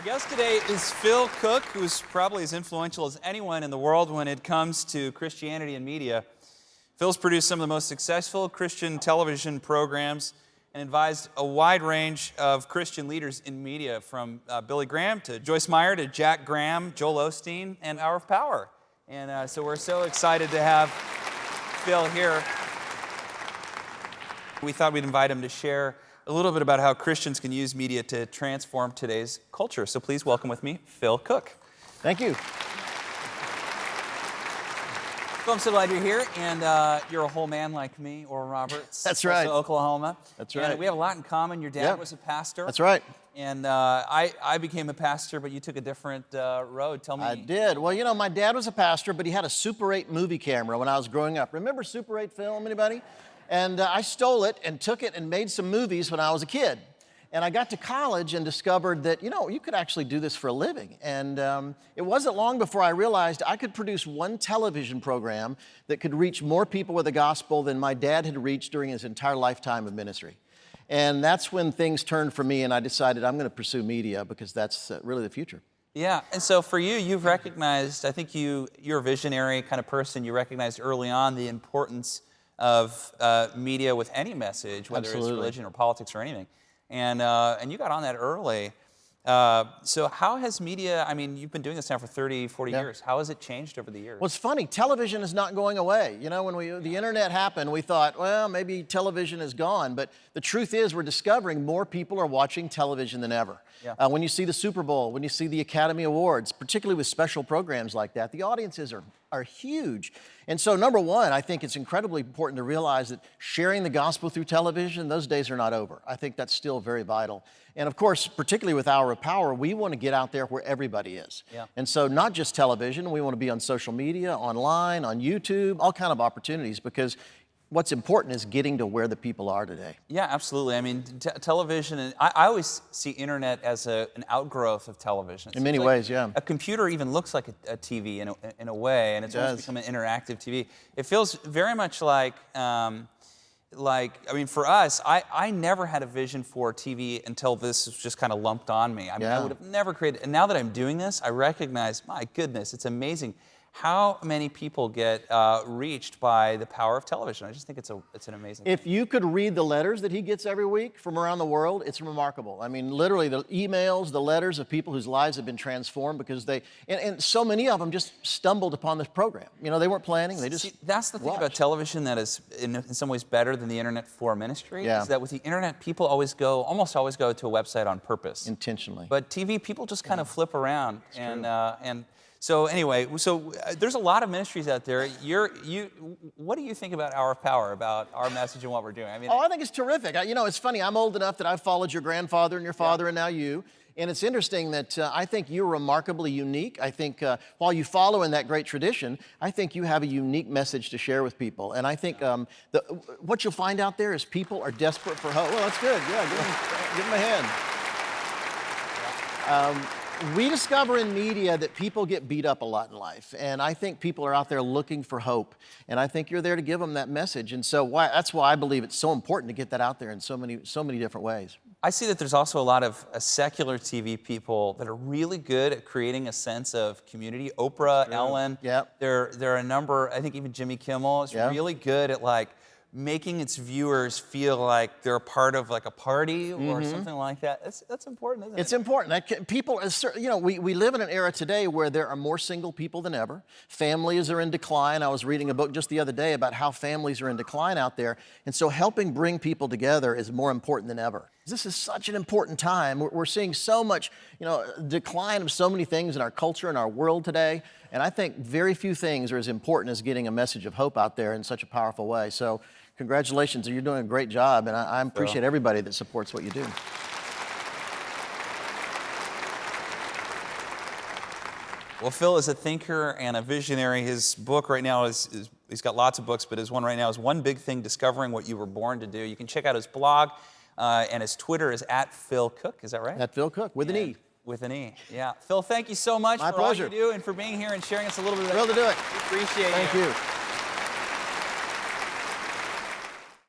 Our guest today is Phil Cooke, who's probably as influential as anyone in the world when it comes to Christianity and media. Phil's produced some of the most successful Christian television programs and advised a wide range of Christian leaders in media, from Billy Graham to Joyce Meyer to Jack Graham, Joel Osteen, and Hour of Power. And so we're so excited to have Phil here. We thought we'd invite him to share a little bit about how Christians can use media to transform today's culture. So please welcome with me, Phil Cooke. Thank you. Phil, I'm so glad you're here, and you're a whole man like me, Oral Roberts. That's right. Also Oklahoma. That's right. And we have a lot in common. Your dad was a pastor. That's right. And I became a pastor, but you took a different road. Tell me. I did. Well, you know, my dad was a pastor, but he had a Super 8 movie camera when I was growing up. Remember Super 8 film, anybody? And I stole it and took it and made some movies when I was a kid. And I got to college and discovered that, you know, you could actually do this for a living. And it wasn't long before I realized I could produce one television program that could reach more people with the gospel than my dad had reached during his entire lifetime of ministry. And that's when things turned for me, and I decided I'm going to pursue media because that's really the future. Yeah, and so for you, you've recognized, I think you're a visionary kind of person. You recognized early on the importance of media with any message, whether Absolutely. it's religion or politics or anything. And you got on that early. So how has media, I mean, you've been doing this now for 30, 40 years. How has it changed over the years? Well, it's funny, television is not going away. You know, when the internet happened, we thought, well, maybe television is gone. But the truth is, we're discovering more people are watching television than ever. Yeah. When you see the Super Bowl, when you see the Academy Awards, particularly with special programs like that, the audiences are huge. And so, number one, I think it's incredibly important to realize that sharing the gospel through television, those days are not over. I think that's still very vital. And of course, particularly with Hour of Power, we want to get out there where everybody is. Yeah. And so not just television, we want to be on social media, online, on YouTube, all kind of opportunities, because what's important is getting to where the people are today. Yeah, absolutely. I mean, television, and I always see internet as an outgrowth of television. In many ways, yeah. A computer even looks like a TV in a way, and it's almost become an interactive TV. It feels very much like, I mean, for us, I never had a vision for TV until this was just kind of lumped on me. I mean, I would have never created, and now that I'm doing this, I recognize, my goodness, it's amazing how many people get reached by the power of television. I just think it's an amazing thing. If you could read the letters that he gets every week from around the world, it's remarkable. I mean, literally the emails, the letters of people whose lives have been transformed because and so many of them just stumbled upon this program. You know, they weren't planning, they just that's the thing about television that is in some ways better than the internet for ministry, Yeah. is that with the internet, people almost always go to a website on purpose. Intentionally. But TV, people just kind of flip around. And so anyway, there's a lot of ministries out there. What do you think about Hour of Power, about our message and what we're doing? I mean, I think it's terrific. You know, it's funny, I'm old enough that I've followed your grandfather and your father and now you. And it's interesting that I think you're remarkably unique. I think while you follow in that great tradition, I think you have a unique message to share with people. And I think what you'll find out there is people are desperate for hope. Well, that's good. Yeah, give them a hand. We discover in media that people get beat up a lot in life. And I think people are out there looking for hope. And I think you're there to give them that message. And so that's why I believe it's so important to get that out there in so many different ways. I see that there's also a lot of secular TV people that are really good at creating a sense of community. Oprah, Ellen, there are a number, I think even Jimmy Kimmel is really good at making its viewers feel like they're a part of like a party or something like that. That's important, isn't it? It's important. People, you know, we live in an era today where there are more single people than ever. Families are in decline. I was reading a book just the other day about how families are in decline out there. And so helping bring people together is more important than ever. This is such an important time. We're seeing so much, you know, decline of so many things in our culture and our world today. And I think very few things are as important as getting a message of hope out there in such a powerful way. So congratulations, you're doing a great job, and I appreciate everybody that supports what you do. Well, Phil is a thinker and a visionary. His book right now he's got lots of books, but his one right now is One Big Thing, Discovering What You Were Born to Do. You can check out his blog, and his Twitter is @PhilCooke, is that right? @Phil Cooke, with an E. With an E, yeah. Phil, thank you so much for all you do and for being here and sharing us a little bit of that. Thrilled to do it. We appreciate it. Thank you.